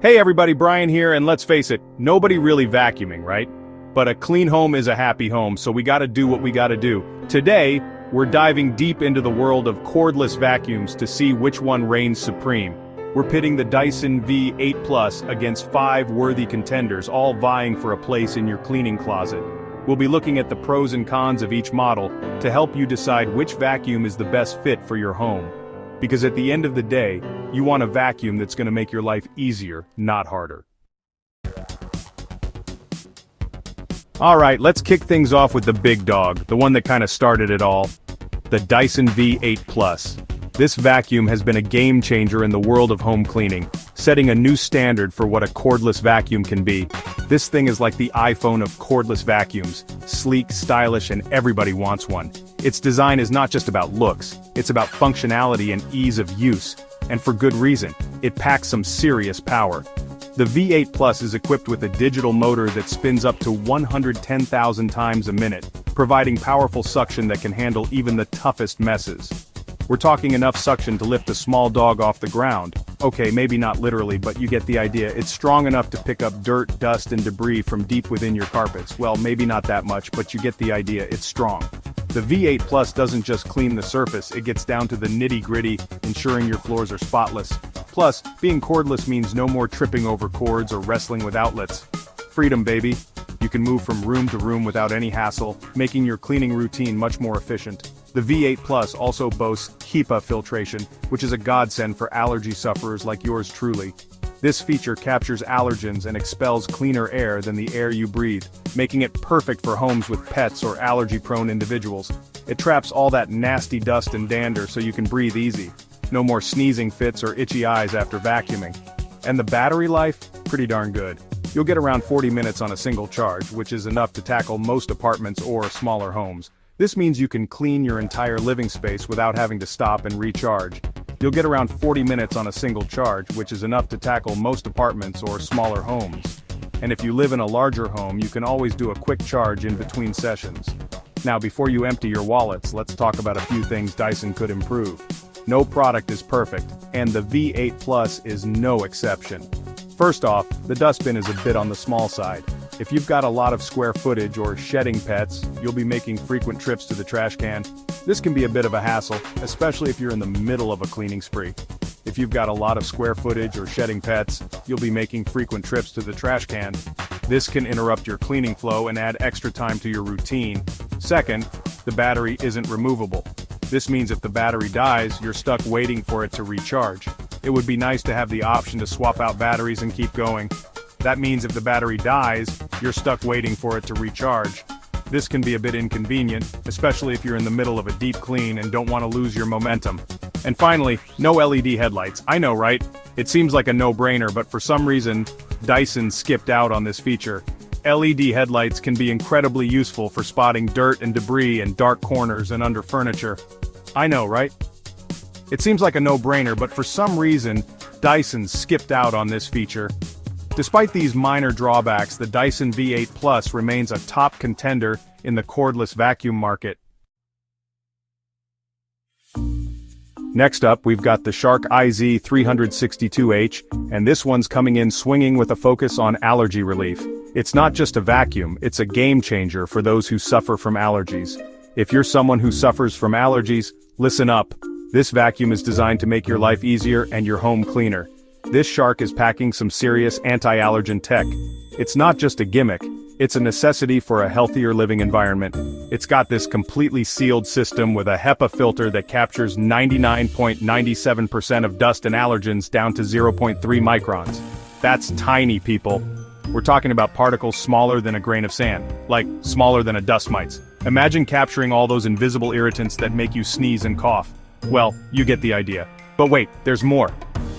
Hey everybody, Brian here, and let's face it, nobody really vacuuming, right? But a clean home is a happy home, so we gotta do what we gotta do. Today, we're diving deep into the world of cordless vacuums to see which one reigns supreme. We're pitting the Dyson V8 Plus against 5 worthy contenders, all vying for a place in your cleaning closet. We'll be looking at the pros and cons of each model to help you decide which vacuum is the best fit for your home. Because at the end of the day, you want a vacuum that's going to make your life easier, not harder. Alright, let's kick things off with the big dog, the one that kind of started it all. The Dyson V8 Plus. This vacuum has been a game changer in the world of home cleaning, setting a new standard for what a cordless vacuum can be. This thing is like the iPhone of cordless vacuums, sleek, stylish, and everybody wants one. Its design is not just about looks, it's about functionality and ease of use. And for good reason, it packs some serious power. The V8 Plus is equipped with a digital motor that spins up to 110,000 times a minute, providing powerful suction that can handle even the toughest messes. We're talking enough suction to lift a small dog off the ground. Okay, maybe not literally, but you get the idea. It's strong enough to pick up dirt, dust, and debris from deep within your carpets. Well, maybe not that much, but you get the idea, it's strong. The V8 Plus doesn't just clean the surface, it gets down to the nitty-gritty, ensuring your floors are spotless. Plus, being cordless means no more tripping over cords or wrestling with outlets. Freedom, baby. You can move from room to room without any hassle, making your cleaning routine much more efficient. The V8 Plus also boasts HEPA filtration, which is a godsend for allergy sufferers like yours truly. This feature captures allergens and expels cleaner air than the air you breathe, making it perfect for homes with pets or allergy-prone individuals. It traps all that nasty dust and dander so you can breathe easy. No more sneezing fits or itchy eyes after vacuuming. And the battery life? Pretty darn good. You'll get around 40 minutes on a single charge, which is enough to tackle most apartments or smaller homes. This means you can clean your entire living space without having to stop and recharge. You'll get around 40 minutes on a single charge, which is enough to tackle most apartments or smaller homes. And if you live in a larger home, you can always do a quick charge in between sessions. Now, before you empty your wallets, let's talk about a few things Dyson could improve. No product is perfect, and the V8 Plus is no exception. First off, the dustbin is a bit on the small side. If you've got a lot of square footage or shedding pets, you'll be making frequent trips to the trash can. This can be a bit of a hassle, especially if you're in the middle of a cleaning spree. If you've got a lot of square footage or shedding pets, you'll be making frequent trips to the trash can. This can interrupt your cleaning flow and add extra time to your routine. Second, the battery isn't removable. This means if the battery dies, you're stuck waiting for it to recharge. It would be nice to have the option to swap out batteries and keep going. That means if the battery dies, you're stuck waiting for it to recharge. This can be a bit inconvenient, especially if you're in the middle of a deep clean and don't want to lose your momentum. And finally, no LED headlights. I know, right? It seems like a no-brainer, but for some reason, Dyson skipped out on this feature. LED headlights can be incredibly useful for spotting dirt and debris in dark corners and under furniture. I know, right? It seems like a no-brainer, but for some reason, Dyson skipped out on this feature. Despite these minor drawbacks, the Dyson V8 Plus remains a top contender in the cordless vacuum market. Next up, we've got the Shark IZ362H, and this one's coming in swinging with a focus on allergy relief. It's not just a vacuum, it's a game changer for those who suffer from allergies. If you're someone who suffers from allergies, listen up. This vacuum is designed to make your life easier and your home cleaner. This Shark is packing some serious anti-allergen tech. It's not just a gimmick, it's a necessity for a healthier living environment. It's got this completely sealed system with a HEPA filter that captures 99.97% of dust and allergens down to 0.3 microns. That's tiny, people. We're talking about particles smaller than a grain of sand, like smaller than a dust mite's. Imagine capturing all those invisible irritants that make you sneeze and cough. Well, you get the idea. But wait, there's more.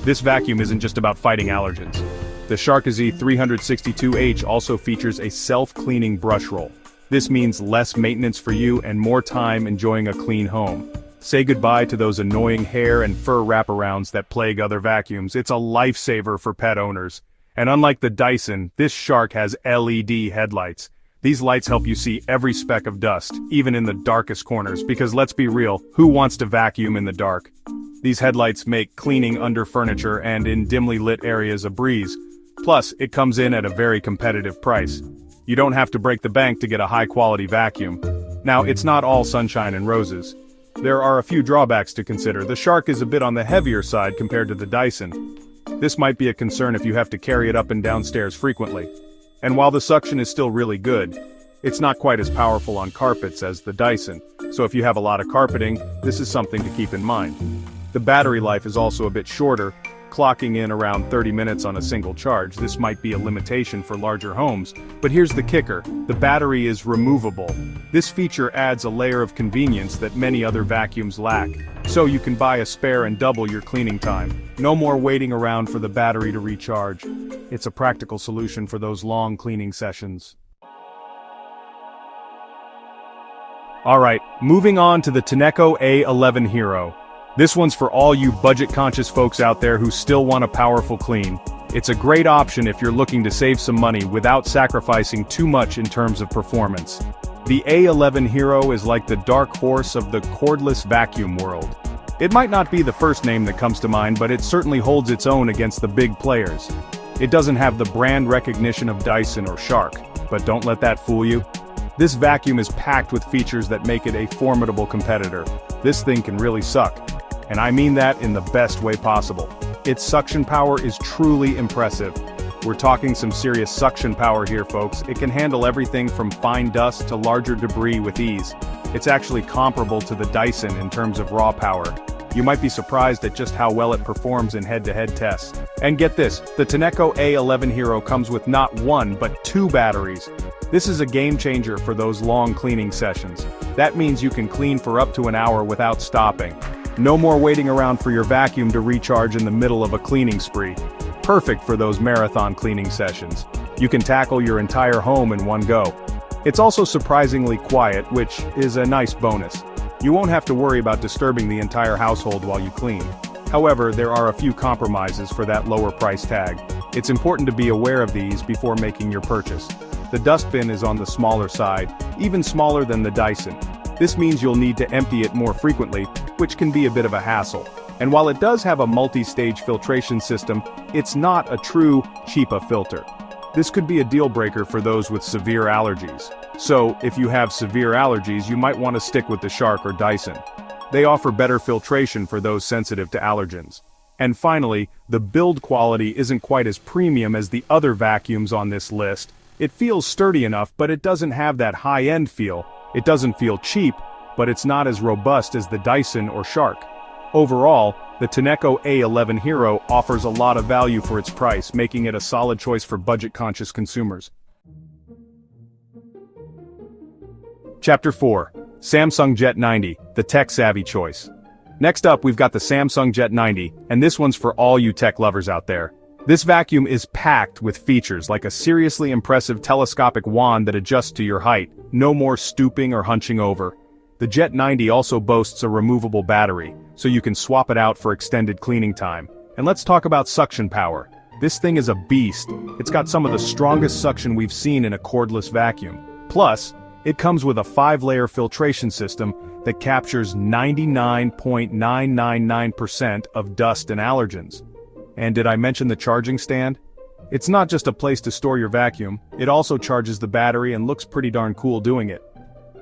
This vacuum isn't just about fighting allergens. The Shark IZ362H also features a self-cleaning brush roll. This means less maintenance for you and more time enjoying a clean home. Say goodbye to those annoying hair and fur wraparounds that plague other vacuums. It's a lifesaver for pet owners. And unlike the Dyson, this Shark has LED headlights. These lights help you see every speck of dust, even in the darkest corners, because let's be real, who wants to vacuum in the dark? These headlights make cleaning under furniture and in dimly lit areas a breeze, Plus, it comes in at a very competitive price. You don't have to break the bank to get a high-quality vacuum. Now, it's not all sunshine and roses. There are a few drawbacks to consider. The Shark is a bit on the heavier side compared to the Dyson. This might be a concern if you have to carry it up and down stairs frequently. And while the suction is still really good, it's not quite as powerful on carpets as the Dyson, so if you have a lot of carpeting, this is something to keep in mind. The battery life is also a bit shorter, clocking in around 30 minutes on a single charge. This might be a limitation for larger homes, but here's the kicker: the battery is removable. This feature adds a layer of convenience that many other vacuums lack. So you can buy a spare and double your cleaning time. No more waiting around for the battery to recharge. It's a practical solution for those long cleaning sessions. Alright, moving on to the Tenneco A11 Hero. This one's for all you budget-conscious folks out there who still want a powerful clean. It's a great option if you're looking to save some money without sacrificing too much in terms of performance. The A11 Hero is like the dark horse of the cordless vacuum world. It might not be the first name that comes to mind, but it certainly holds its own against the big players. It doesn't have the brand recognition of Dyson or Shark, but don't let that fool you. This vacuum is packed with features that make it a formidable competitor. This thing can really suck. And I mean that in the best way possible. Its suction power is truly impressive. We're talking some serious suction power here, folks. It can handle everything from fine dust to larger debris with ease. It's actually comparable to the Dyson in terms of raw power. You might be surprised at just how well it performs in head-to-head tests. And get this, the Tenneco A11 Hero comes with not one, but 2 batteries. This is a game changer for those long cleaning sessions. That means you can clean for up to an hour without stopping. No more waiting around for your vacuum to recharge in the middle of a cleaning spree. Perfect for those marathon cleaning sessions. You can tackle your entire home in one go. It's also surprisingly quiet, which is a nice bonus. You won't have to worry about disturbing the entire household while you clean. However, there are a few compromises for that lower price tag. It's important to be aware of these before making your purchase. The dustbin is on the smaller side, even smaller than the Dyson. This means you'll need to empty it more frequently, which can be a bit of a hassle. And while it does have a multi-stage filtration system, it's not a true HEPA filter. This could be a deal breaker for those with severe allergies. So, if you have severe allergies, you might want to stick with the Shark or Dyson. They offer better filtration for those sensitive to allergens. And finally, the build quality isn't quite as premium as the other vacuums on this list. It feels sturdy enough, but it doesn't have that high-end feel. It doesn't feel cheap, but it's not as robust as the Dyson or Shark. Overall, the Tenneco A11 Hero offers a lot of value for its price, making it a solid choice for budget-conscious consumers. Chapter 4. Samsung Jet 90, the tech-savvy choice. Next up, we've got the Samsung Jet 90, and this one's for all you tech lovers out there. This vacuum is packed with features like a seriously impressive telescopic wand that adjusts to your height. No more stooping or hunching over. The Jet 90 also boasts a removable battery, so you can swap it out for extended cleaning time. And let's talk about suction power. This thing is a beast. It's got some of the strongest suction we've seen in a cordless vacuum. Plus, it comes with a 5-layer filtration system that captures 99.999% of dust and allergens. And did I mention the charging stand? It's not just a place to store your vacuum, it also charges the battery and looks pretty darn cool doing it.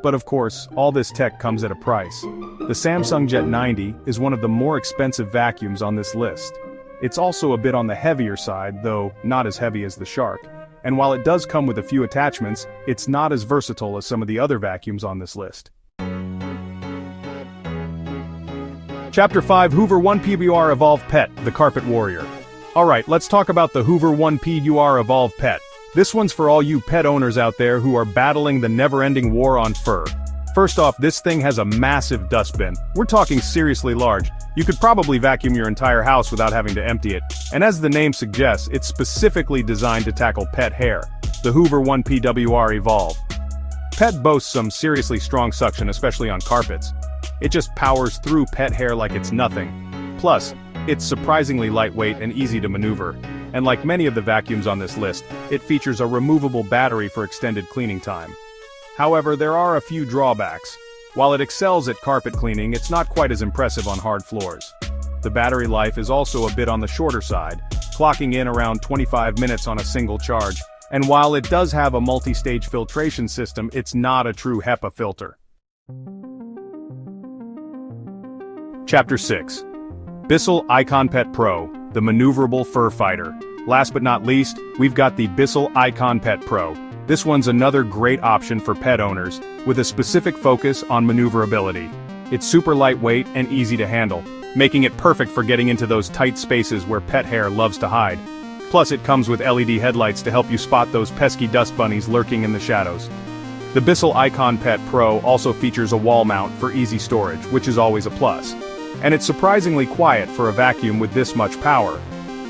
But of course, all this tech comes at a price. The Samsung Jet 90 is one of the more expensive vacuums on this list. It's also a bit on the heavier side, though not as heavy as the Shark. And while it does come with a few attachments, it's not as versatile as some of the other vacuums on this list. Chapter 5. Hoover 1PUR Evolve Pet, the Carpet Warrior. Alright, let's talk about the Hoover 1PUR Evolve Pet. This one's for all you pet owners out there who are battling the never-ending war on fur. First off, this thing has a massive dustbin. We're talking seriously large. You could probably vacuum your entire house without having to empty it. And as the name suggests, it's specifically designed to tackle pet hair. The Hoover 1PUR Evolve. Pet boasts some seriously strong suction, especially on carpets. It just powers through pet hair like it's nothing. Plus, it's surprisingly lightweight and easy to maneuver. And like many of the vacuums on this list, it features a removable battery for extended cleaning time. However, there are a few drawbacks. While it excels at carpet cleaning, it's not quite as impressive on hard floors. The battery life is also a bit on the shorter side, clocking in around 25 minutes on a single charge. And while it does have a multi-stage filtration system, it's not a true HEPA filter. Chapter 6. Bissell Icon Pet Pro, the Maneuverable Fur Fighter. Last but not least, we've got the Bissell Icon Pet Pro. This one's another great option for pet owners, with a specific focus on maneuverability. It's super lightweight and easy to handle, making it perfect for getting into those tight spaces where pet hair loves to hide. Plus it comes with LED headlights to help you spot those pesky dust bunnies lurking in the shadows. The Bissell Icon Pet Pro also features a wall mount for easy storage, which is always a plus. And it's surprisingly quiet for a vacuum with this much power.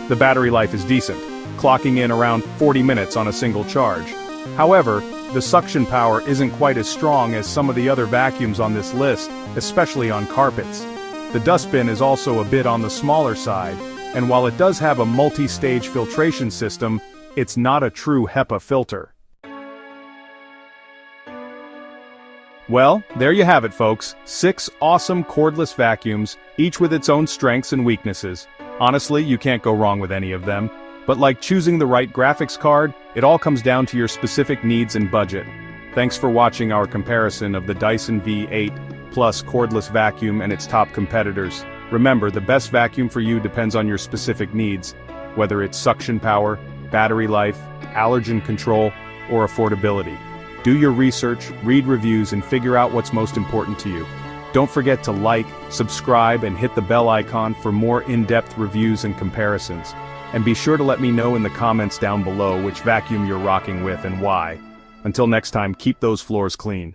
The battery life is decent, clocking in around 40 minutes on a single charge. However, the suction power isn't quite as strong as some of the other vacuums on this list, especially on carpets. The dustbin is also a bit on the smaller side, and while it does have a multi-stage filtration system, it's not a true HEPA filter. Well, there you have it folks, 6 awesome cordless vacuums, each with its own strengths and weaknesses. Honestly, you can't go wrong with any of them. But like choosing the right graphics card, it all comes down to your specific needs and budget. Thanks for watching our comparison of the Dyson V8 Plus cordless vacuum and its top competitors. Remember, the best vacuum for you depends on your specific needs, whether it's suction power, battery life, allergen control, or affordability. Do your research, read reviews, and figure out what's most important to you. Don't forget to like, subscribe, and hit the bell icon for more in-depth reviews and comparisons. And be sure to let me know in the comments down below which vacuum you're rocking with and why. Until next time, keep those floors clean.